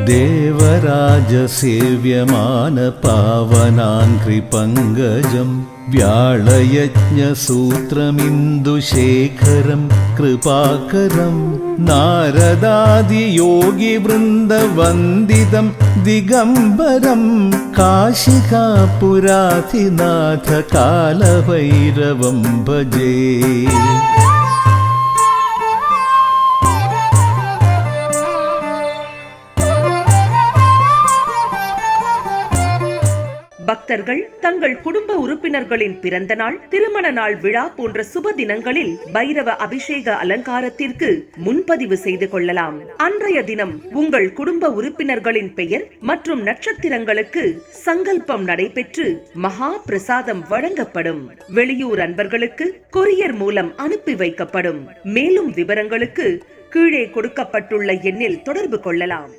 देवराजसेव्यमान पावनाङ्घ्रिपङ्कजं व्याळयज्ञसूत्रमिन्दुशेखरं कृपाकरं नारदादियोगिवृन्दवन्दितं दिगम्बरं काशिकापुराधिनाथ कालभैरवं भजे। பக்தர்கள் தங்கள் குடும்ப உறுப்பினர்களின் பிறந்த நாள், திருமண நாள் விழா போன்ற சுப தினங்களில் பைரவ அபிஷேக அலங்காரத்திற்கு முன்பதிவு செய்து கொள்ளலாம். அன்றைய தினம் உங்கள் குடும்ப உறுப்பினர்களின் பெயர் மற்றும் நட்சத்திரங்களுக்கு சங்கல்பம் நடைபெற்று மகா பிரசாதம் வழங்கப்படும். வெளியூர் அன்பர்களுக்கு கொரியர் மூலம் அனுப்பி வைக்கப்படும். மேலும் விவரங்களுக்கு கீழே கொடுக்கப்பட்டுள்ள எண்ணில் தொடர்பு கொள்ளலாம்.